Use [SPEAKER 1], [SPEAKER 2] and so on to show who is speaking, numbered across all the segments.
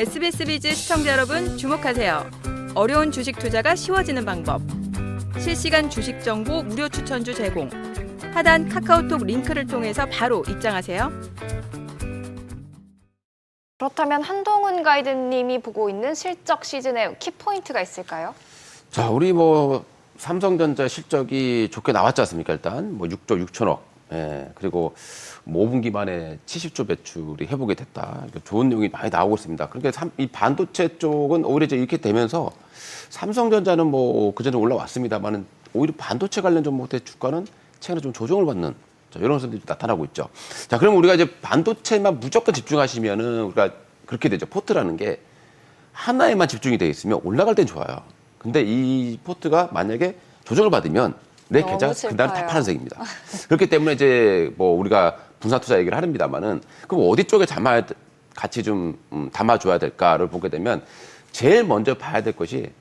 [SPEAKER 1] SBS 비즈 시청자 여러분 주목하세요. 어려운 주식 투자가 쉬워지는 방법. 실시간 주식 정보 무료 추천주 제공. 하단 카카오톡 링크를 통해서 바로 입장하세요.
[SPEAKER 2] 그렇다면 한동훈 가이드님이 보고 있는 실적 시즌의 키포인트가 있을까요?
[SPEAKER 3] 자, 우리 삼성전자 실적이 좋게 나왔지 않습니까? 일단 6조 6천억. 예, 그리고 5분기 만에 70조 매출이 회복이 됐다. 좋은 내용이 많이 나오고 있습니다. 그러니까 이 반도체 쪽은 오히려 이제 이렇게 되면서 삼성전자는 그전에 올라왔습니다만은 오히려 반도체 관련 종목들의 주가는 최근에 좀 조정을 받는 이런 것들이 나타나고 있죠. 자, 그럼 우리가 이제 반도체만 무조건 집중하시면은 우리가 그렇게 되죠. 포트라는 게 하나에만 집중이 되어 있으면 올라갈 땐 좋아요. 근데 이 포트가 만약에 조정을 받으면 내 계좌가 그다음 다 파란색입니다. 그렇기 때문에 이제 우리가 분산 투자 얘기를 합니다만은 그럼 어디 쪽에 같이 좀 담아줘야 될까를 보게 되면 제일 먼저 봐야 될 것이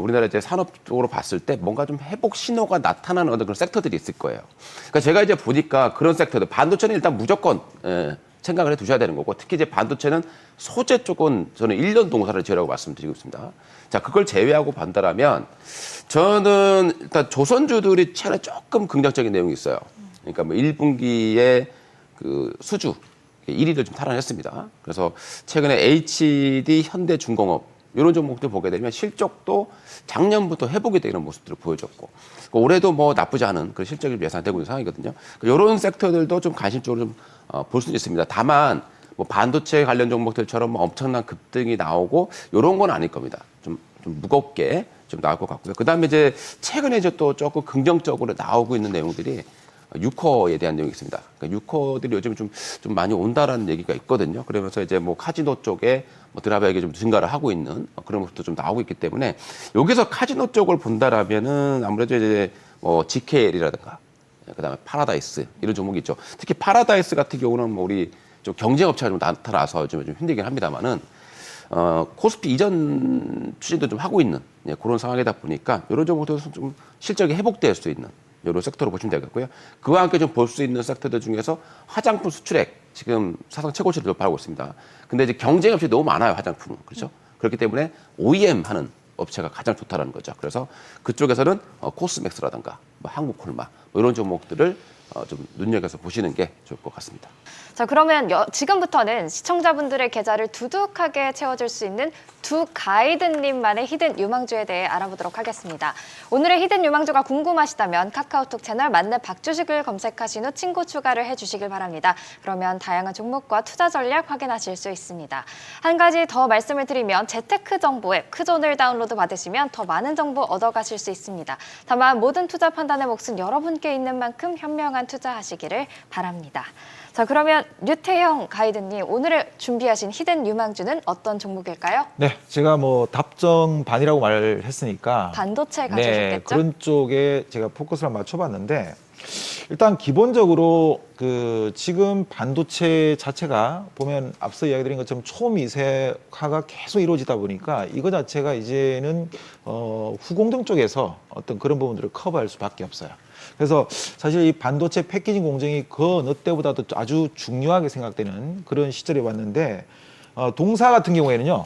[SPEAKER 3] 우리나라 이제 산업적으로 봤을 때 뭔가 좀 회복 신호가 나타나는 어떤 그런 섹터들이 있을 거예요. 그러니까 제가 이제 보니까 그런 섹터들, 반도체는 일단 무조건 생각을 해 두셔야 되는 거고, 특히 이제 반도체는 소재 쪽은 저는 1년 동사를 지으라고 말씀드리고 있습니다. 자, 그걸 제외하고 본다라면 저는 일단 조선주들이 최근에 조금 긍정적인 내용이 있어요. 그러니까 1분기에 그 수주 1위를 좀 탈환했습니다. 그래서 최근에 HD, 현대중공업 이런 종목들 보게 되면 실적도 작년부터 회복이 되는 모습들을 보여줬고, 올해도 나쁘지 않은 그런 실적이 예상되고 있는 상황이거든요. 이런 섹터들도 좀 관심적으로 좀 볼 수는 있습니다. 다만 반도체 관련 종목들처럼 엄청난 급등이 나오고 이런 건 아닐 겁니다. 좀 무겁게 좀 나올 것 같고요. 그다음에 이제 최근에 이제 또 조금 긍정적으로 나오고 있는 내용들이 유커에 대한 내용이 있습니다. 그러니까 유커들이 요즘 좀 많이 온다라는 얘기가 있거든요. 그러면서 이제 카지노 쪽에 드랍액이 좀 증가를 하고 있는 그런 모습도 좀 나오고 있기 때문에 여기서 카지노 쪽을 본다라면은 아무래도 이제 GKL이라든가 그다음에 파라다이스 이런 종목이 있죠. 특히 파라다이스 같은 경우는 우리 좀 경쟁업체가 좀 나타나서 좀 힘들긴 합니다만은 코스피 이전 추진도 좀 하고 있는 그런 상황이다 보니까 이런 종목도 좀 실적이 회복될 수 있는 이런 섹터로 보시면 되겠고요. 그와 함께 좀 볼 수 있는 섹터들 중에서 화장품 수출액 지금 사상 최고치를 돌파하고 있습니다. 근데 이제 경쟁 업체 너무 많아요, 화장품은. 그렇죠? 그렇기 때문에 OEM 하는 업체가 가장 좋다라는 거죠. 그래서 그쪽에서는 코스맥스라든가 한국콜마 이런 종목들을 좀 눈여겨서 보시는 게 좋을 것 같습니다.
[SPEAKER 2] 자, 그러면 지금부터는 시청자분들의 계좌를 두둑하게 채워줄 수 있는 두 가이드님만의 히든 유망주에 대해 알아보도록 하겠습니다. 오늘의 히든 유망주가 궁금하시다면 카카오톡 채널 만렙 박주식을 검색하신 후 친구 추가를 해주시길 바랍니다. 그러면 다양한 종목과 투자 전략 확인하실 수 있습니다. 한 가지 더 말씀을 드리면 재테크 정보 앱 크존을 다운로드 받으시면 더 많은 정보 얻어가실 수 있습니다. 다만 모든 투자 판단의 몫은 여러분께 있는 만큼 현명한 투자하시기를 바랍니다. 자, 그러면 류태형 가이드님, 오늘 준비하신 히든 유망주는 어떤 종목일까요?
[SPEAKER 4] 네, 제가 답정 반이라고 말했으니까
[SPEAKER 2] 반도체 가져오셨겠죠?
[SPEAKER 4] 네, 그런 쪽에 제가 포커스를 맞춰봤는데 일단 기본적으로 지금 반도체 자체가 보면 앞서 이야기드린 것처럼 초미세화가 계속 이루어지다 보니까 이거 자체가 이제는 후공정 쪽에서 어떤 그런 부분들을 커버할 수밖에 없어요. 그래서 사실 이 반도체 패키징 공정이 그 어느 때보다도 아주 중요하게 생각되는 그런 시절에 왔는데 동사 같은 경우에는요.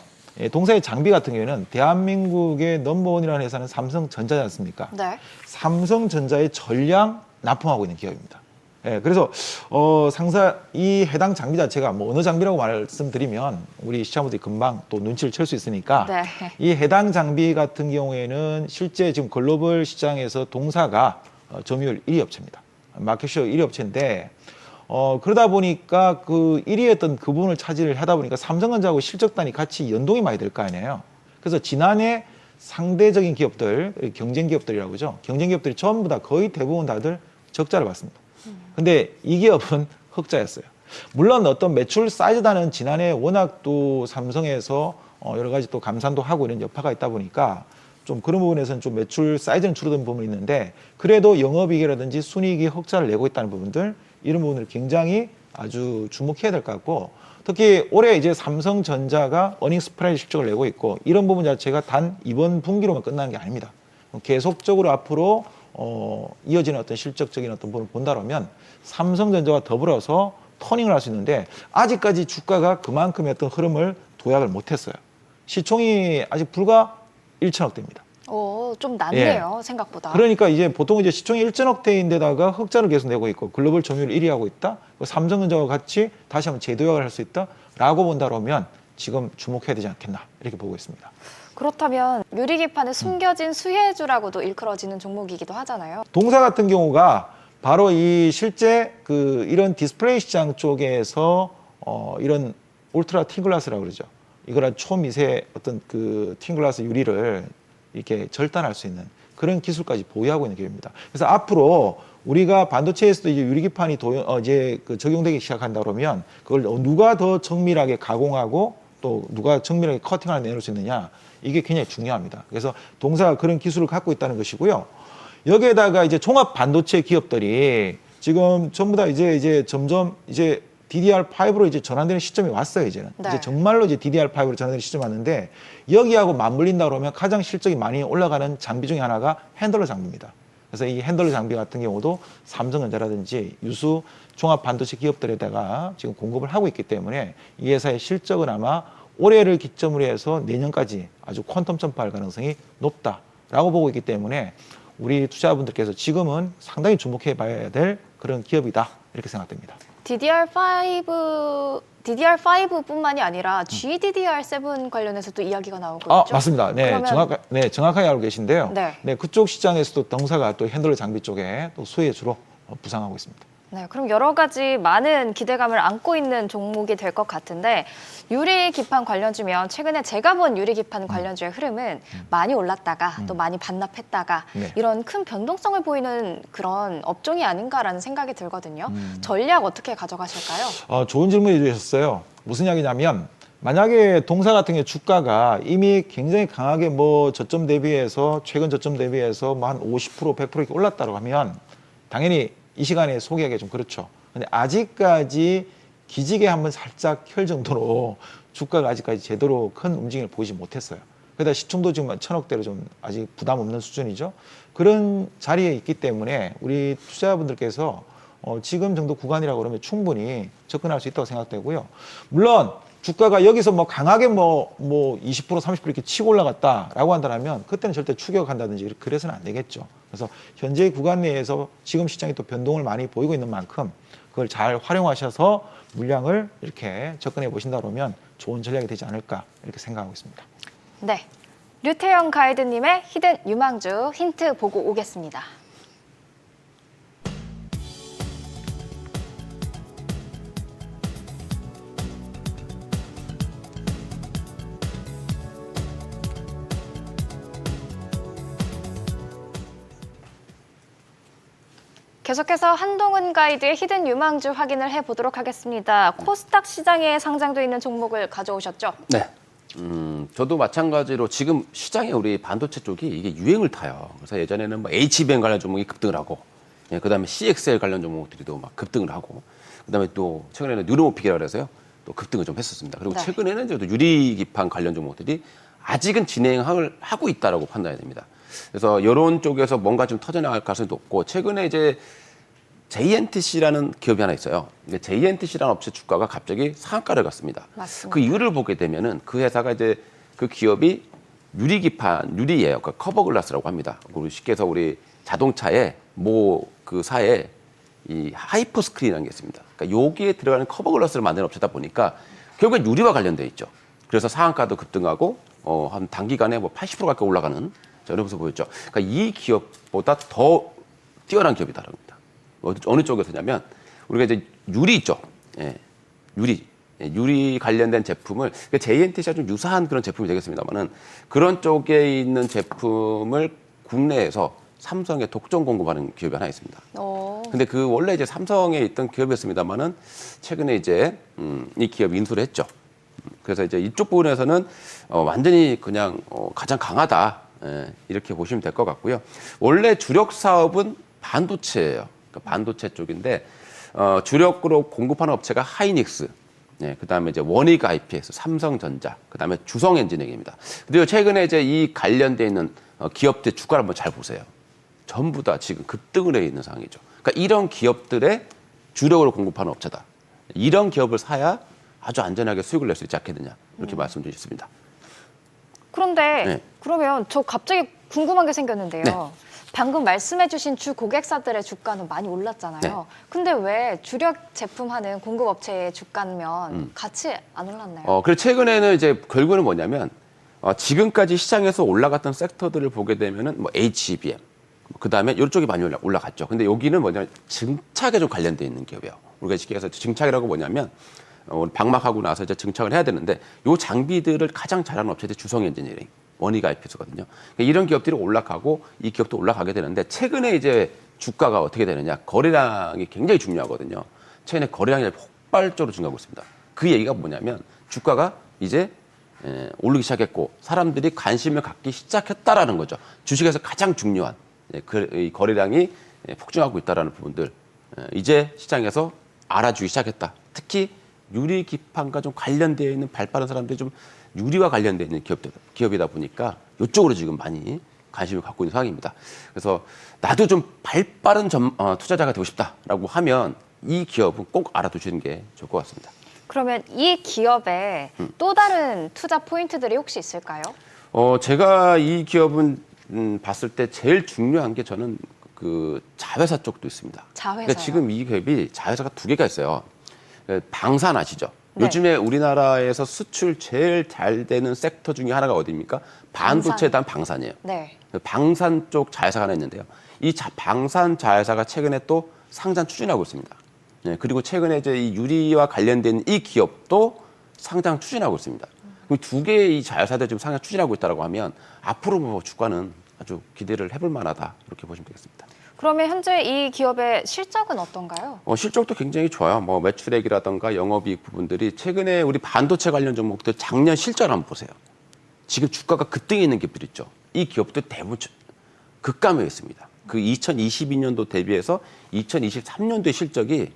[SPEAKER 4] 동사의 장비 같은 경우에는 대한민국의 넘버원이라는 회사는 삼성전자지 않습니까?
[SPEAKER 2] 네.
[SPEAKER 4] 삼성전자의 전량 납품하고 있는 기업입니다. 그래서 이 해당 장비 자체가 어느 장비라고 말씀드리면 우리 시청자분들이 금방 또 눈치를 챌 수 있으니까
[SPEAKER 2] 네.
[SPEAKER 4] 이 해당 장비 같은 경우에는 실제 지금 글로벌 시장에서 동사가 점유율 1위 업체입니다. 마켓쉐어 1위 업체인데 그러다 보니까 그 1위였던 그 부분을 차지를 하다 보니까 삼성전자하고 실적단이 같이 연동이 많이 될 거 아니에요. 그래서 지난해 상대적인 기업들, 경쟁 기업들이라고 하죠. 경쟁 기업들이 전부 다 거의 대부분 다들 적자를 봤습니다. 근데 이 기업은 흑자였어요. 물론 어떤 매출 사이즈단은 지난해 워낙 또 삼성에서 여러 가지 또 감산도 하고 이런 여파가 있다 보니까 좀 그런 부분에서는 좀 매출 사이즈는 줄어든 부분이 있는데 그래도 영업이익이라든지 순이익이 흑자를 내고 있다는 부분들 이런 부분을 굉장히 아주 주목해야 될 것 같고 특히 올해 이제 삼성전자가 어닝 스프라이드 실적을 내고 있고 이런 부분 자체가 단 이번 분기로만 끝나는 게 아닙니다. 계속적으로 앞으로 이어지는 어떤 실적적인 어떤 부분을 본다면 삼성전자와 더불어서 터닝을 할 수 있는데 아직까지 주가가 그만큼의 어떤 흐름을 도약을 못했어요. 시총이 아직 불과 1천억대입니다.
[SPEAKER 2] 좀 낮네요, 생각보다.
[SPEAKER 4] 그러니까 이제 보통 이제 시총이 1천억대인데다가 흑자를 계속 내고 있고 글로벌 점유율 1위 하고 있다. 삼성전자와 같이 다시 한번 재도약을 할 수 있다라고 본다면 지금 주목해야 되지 않겠나 이렇게 보고 있습니다.
[SPEAKER 2] 그렇다면 유리기판의 숨겨진 수혜주라고도 일컬어지는 종목이기도 하잖아요.
[SPEAKER 4] 동사 같은 경우가 바로 이 실제 이런 디스플레이 시장 쪽에서 이런 울트라 틴글라스라고 그러죠. 이거란 초미세 어떤 틴글라스 유리를 이렇게 절단할 수 있는 그런 기술까지 보유하고 있는 기업입니다. 그래서 앞으로 우리가 반도체에서도 이제 유리기판이 적용되기 시작한다 그러면 그걸 누가 더 정밀하게 가공하고 또 누가 정밀하게 커팅을 내놓을 수 있느냐 이게 굉장히 중요합니다. 그래서 동사가 그런 기술을 갖고 있다는 것이고요. 여기에다가 이제 종합 반도체 기업들이 지금 전부 다 이제 점점 이제 DDR5로 이제 전환되는 시점이 왔어요, 이제는.
[SPEAKER 2] 네.
[SPEAKER 4] 이제 정말로 이제 DDR5로 전환되는 시점이 왔는데 여기하고 맞물린다 그러면 가장 실적이 많이 올라가는 장비 중에 하나가 핸들러 장비입니다. 그래서 이 핸들러 장비 같은 경우도 삼성전자라든지 유수 종합 반도체 기업들에다가 지금 공급을 하고 있기 때문에 이 회사의 실적은 아마 올해를 기점으로 해서 내년까지 아주 퀀텀 점프할 가능성이 높다라고 보고 있기 때문에 우리 투자자분들께서 지금은 상당히 주목해 봐야 될 그런 기업이다 이렇게 생각됩니다.
[SPEAKER 2] DDR5뿐만이 아니라 GDDR7 관련해서도 이야기가 나오고 있죠.
[SPEAKER 4] 맞습니다. 네,
[SPEAKER 2] 그러면...
[SPEAKER 4] 정확하게 알고 계신데요.
[SPEAKER 2] 네.
[SPEAKER 4] 네, 그쪽 시장에서도 동사가 또 핸들러 장비 쪽에 또 수혜주로 부상하고 있습니다.
[SPEAKER 2] 네, 그럼 여러 가지 많은 기대감을 안고 있는 종목이 될 것 같은데 유리기판 관련주면 최근에 제가 본 유리기판 관련주의 흐름은 많이 올랐다가 또 많이 반납했다가
[SPEAKER 4] 네.
[SPEAKER 2] 이런 큰 변동성을 보이는 그런 업종이 아닌가라는 생각이 들거든요. 전략 어떻게 가져가실까요?
[SPEAKER 4] 좋은 질문 해주셨어요. 무슨 이야기냐면 만약에 동사 같은 경우 주가가 이미 굉장히 강하게 저점 대비해서 최근 저점 대비해서 한 50% 100% 이렇게 올랐다고 하면 당연히 이 시간에 소개하기가 좀 그렇죠. 근데 아직까지 기지개 한번 살짝 켤 정도로 주가가 아직까지 제대로 큰 움직임을 보이지 못했어요. 그러다 시총도 지금 1,000억대로 좀 아직 부담 없는 수준이죠. 그런 자리에 있기 때문에 우리 투자자분들께서 지금 정도 구간이라고 그러면 충분히 접근할 수 있다고 생각되고요. 물론 주가가 여기서 강하게 20% 30% 이렇게 치고 올라갔다라고 한다면 그때는 절대 추격한다든지 그래서는 안 되겠죠. 그래서 현재 구간 내에서 지금 시장이 또 변동을 많이 보이고 있는 만큼 그걸 잘 활용하셔서 물량을 이렇게 접근해 보신다 그러면 좋은 전략이 되지 않을까 이렇게 생각하고 있습니다.
[SPEAKER 2] 네, 류태영 가이드님의 히든 유망주 힌트 보고 오겠습니다. 계속해서 한동훈 가이드의 히든 유망주 확인을 해보도록 하겠습니다. 코스닥 시장에 상장돼 있는 종목을 가져오셨죠?
[SPEAKER 3] 네. 저도 마찬가지로 지금 시장에 우리 반도체 쪽이 이게 유행을 타요. 그래서 예전에는 HBM 관련 종목이 급등을 하고, 그다음에 CXL 관련 종목들이도 막 급등을 하고, 그다음에 또 최근에는 뉴로모픽이라고 해서요, 또 급등을 좀 했었습니다. 그리고
[SPEAKER 2] 네.
[SPEAKER 3] 최근에는 이제 유리기판 관련 종목들이 아직은 진행을 하고 있다라고 판단해야 됩니다. 그래서 이런 쪽에서 뭔가 좀 터져나갈 가능성이 높고, 최근에 이제 JNTC라는 기업이 하나 있어요. 근데 JNTC라는 업체 주가가 갑자기 상한가를 갔습니다.
[SPEAKER 2] 맞습니다.
[SPEAKER 3] 그 이유를 보게 되면은 그 회사가 이제 그 기업이 유리기판, 유리예요. 그러니까 커버글라스라고 합니다. 그리고 쉽게 해서 우리 자동차에 그 사에 이 하이퍼 스크린이라는 게 있습니다. 그러니까 여기에 들어가는 커버글라스를 만드는 업체다 보니까 결국엔 유리와 관련돼 있죠. 그래서 상한가도 급등하고 한 단기간에 80% 가까이 올라가는 이런 모습을 보였죠. 그러니까 이 기업보다 더 뛰어난 기업이다라고 합니다. 어느 쪽에서냐면 우리가 이제 유리 있죠. 유리 관련된 제품을 JNTC와 좀 유사한 그런 제품이 되겠습니다만은 그런 쪽에 있는 제품을 국내에서 삼성에 독점 공급하는 기업이 하나 있습니다. 근데 원래 이제 삼성에 있던 기업이었습니다만은 최근에 이제 이 기업 인수를 했죠. 그래서 이제 이쪽 부분에서는 완전히 그냥 가장 강하다 이렇게 보시면 될 것 같고요. 원래 주력 사업은 반도체예요. 그러니까 반도체 쪽인데 주력으로 공급하는 업체가 하이닉스, 그다음에 이제 원익 IPS, 삼성전자, 그다음에 주성 엔지니어링입니다. 그리고 최근에 이제 이 관련돼 있는 기업들 주가를 한번 잘 보세요. 전부 다 지금 급등을 해 있는 상황이죠. 그러니까 이런 기업들의 주력으로 공급하는 업체다. 이런 기업을 사야 아주 안전하게 수익을 낼 수 있지 않겠느냐 이렇게 말씀드릴 수 있습니다.
[SPEAKER 2] 그런데
[SPEAKER 3] 네.
[SPEAKER 2] 그러면 저 갑자기 궁금한 게 생겼는데요.
[SPEAKER 3] 네.
[SPEAKER 2] 방금 말씀해주신 주 고객사들의 주가는 많이 올랐잖아요.
[SPEAKER 3] 네.
[SPEAKER 2] 근데 왜 주력 제품하는 공급업체의 주가면 같이 안 올랐나요?
[SPEAKER 3] 그래서 최근에는 이제 결국은 뭐냐면 지금까지 시장에서 올라갔던 섹터들을 보게 되면은 뭐 HBM, 그 다음에 이쪽이 많이 올라갔죠. 근데 여기는 뭐냐면 증착에 좀 관련돼 있는 기업이에요. 우리가 쉽게 해서 증착이라고 뭐냐면 방막하고 나서 이제 증착을 해야 되는데 요 장비들을 가장 잘하는 업체들이 주성 엔지니어링, 원익 IPS거든요. 그러니까 이런 기업들이 올라가고 이 기업도 올라가게 되는데 최근에 이제 주가가 어떻게 되느냐, 거래량이 굉장히 중요하거든요. 최근에 거래량이 폭발적으로 증가하고 있습니다. 그 얘기가 뭐냐면 주가가 이제 오르기 시작했고 사람들이 관심을 갖기 시작했다라는 거죠. 주식에서 가장 중요한 이 거래량이 폭증하고 있다라는 부분들 이제 시장에서 알아주기 시작했다. 특히 유리 기판과 좀 관련되어 있는 발빠른 사람들이 좀 유리와 관련되어 있는 기업이다 보니까 이쪽으로 지금 많이 관심을 갖고 있는 상황입니다. 그래서 나도 좀 발빠른 투자자가 되고 싶다라고 하면 이 기업은 꼭 알아두시는 게 좋을 것 같습니다.
[SPEAKER 2] 그러면 이 기업에 또 다른 투자 포인트들이 혹시 있을까요?
[SPEAKER 3] 제가 이 기업은 봤을 때 제일 중요한 게 저는 그 자회사 쪽도 있습니다.
[SPEAKER 2] 자회사요?
[SPEAKER 3] 그러니까 지금 이 기업이 자회사가 두 개가 있어요. 방산 아시죠?
[SPEAKER 2] 네.
[SPEAKER 3] 요즘에 우리나라에서 수출 제일 잘 되는 섹터 중에 하나가 어디입니까? 반도체에 대한 방산이에요.
[SPEAKER 2] 네.
[SPEAKER 3] 방산 쪽 자회사가 하나 있는데요. 이 방산 자회사가 최근에 또 상장 추진하고 있습니다. 네, 그리고 최근에 이제 이 유리와 관련된 이 기업도 상장 추진하고 있습니다. 그럼 두 개의 이 자회사들 지금 상장 추진하고 있다고 하면 앞으로 뭐 주가는 아주 기대를 해볼 만하다 이렇게 보시면 되겠습니다.
[SPEAKER 2] 그러면 현재 이 기업의 실적은 어떤가요?
[SPEAKER 3] 실적도 굉장히 좋아요. 뭐 매출액이라든가 영업이익 부분들이 최근에 우리 반도체 관련 종목들 작년 실적을 한번 보세요. 지금 주가가 급등해 있는 기업들 있죠. 이 기업들 대부분 급감해 있습니다. 그 2022년도 대비해서 2023년도의 실적이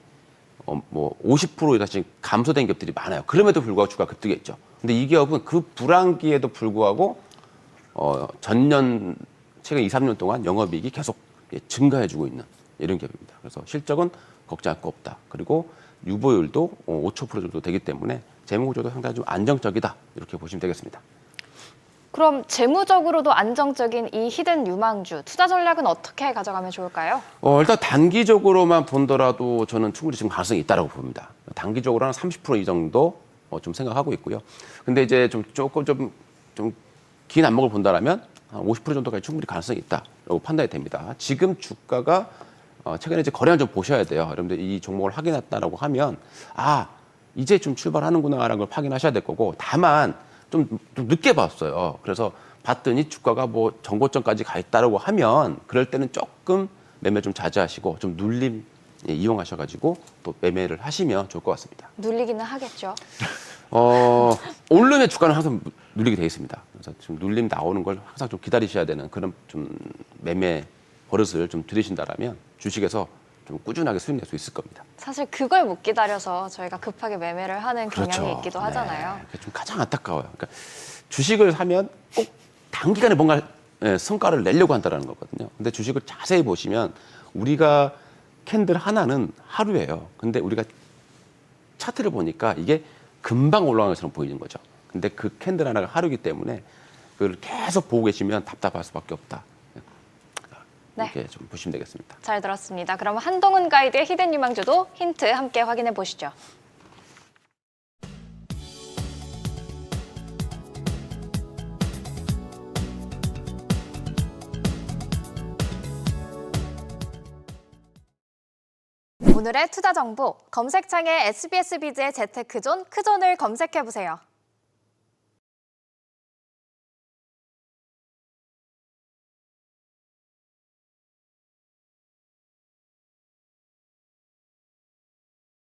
[SPEAKER 3] 뭐 50% 이상 감소된 기업들이 많아요. 그럼에도 불구하고 주가 급등했죠. 근데 이 기업은 그 불황기에도 불구하고 전년 최근 2, 3년 동안 영업이익이 계속 증가해주고 있는 이런 기업입니다. 그래서 실적은 걱정할 거 없다. 그리고 유보율도 5% 정도 되기 때문에 재무구조도 상당히 좀 안정적이다. 이렇게 보시면 되겠습니다.
[SPEAKER 2] 그럼 재무적으로도 안정적인 이 히든 유망주 투자 전략은 어떻게 가져가면 좋을까요?
[SPEAKER 3] 일단 단기적으로만 본더라도 저는 충분히 지금 가능성이 있다고 봅니다. 단기적으로는 30% 이 정도 좀 생각하고 있고요. 근데 이제 조금 긴 안목을 본다라면 한 50% 정도까지 충분히 가능성이 있다라고 판단이 됩니다. 지금 주가가 최근에 이제 거래량 좀 보셔야 돼요. 여러분들 이 종목을 확인했다라고 하면 이제 좀 출발하는구나라는 걸 확인하셔야 될 거고, 다만 좀 늦게 봤어요. 그래서 봤더니 주가가 뭐 정고점까지 가 있다라고 하면 그럴 때는 조금 매매 좀 자제하시고 좀 눌림 이용하셔가지고 또 매매를 하시면 좋을 것 같습니다.
[SPEAKER 2] 눌리기는 하겠죠.
[SPEAKER 3] 오르면 주가는 항상 눌리게 되어 있습니다. 그래서 지금 눌림 나오는 걸 항상 좀 기다리셔야 되는 그런 좀 매매 버릇을 좀 들이신다라면 주식에서 좀 꾸준하게 수익 낼 수 있을 겁니다.
[SPEAKER 2] 사실 그걸 못 기다려서 저희가 급하게 매매를 하는 경향이 있기도 하잖아요.
[SPEAKER 3] 그게 좀 가장 안타까워요. 그러니까 주식을 사면 꼭 단기간에 뭔가 성과를 내려고 한다는 거거든요. 근데 주식을 자세히 보시면 우리가 캔들 하나는 하루예요. 근데 우리가 차트를 보니까 이게 금방 올라가는 것처럼 보이는 거죠. 근데 그 캔들 하나가 하루이기 때문에 그걸 계속 보고 계시면 답답할 수밖에 없다. 이렇게 좀 보시면 되겠습니다.
[SPEAKER 2] 잘 들었습니다. 그럼 한동훈 가이드의 히든 유망주도 힌트 함께 확인해 보시죠. 오늘의 투자 정보, 검색창에 SBS 비즈의 재테크존, 크존을 검색해 보세요.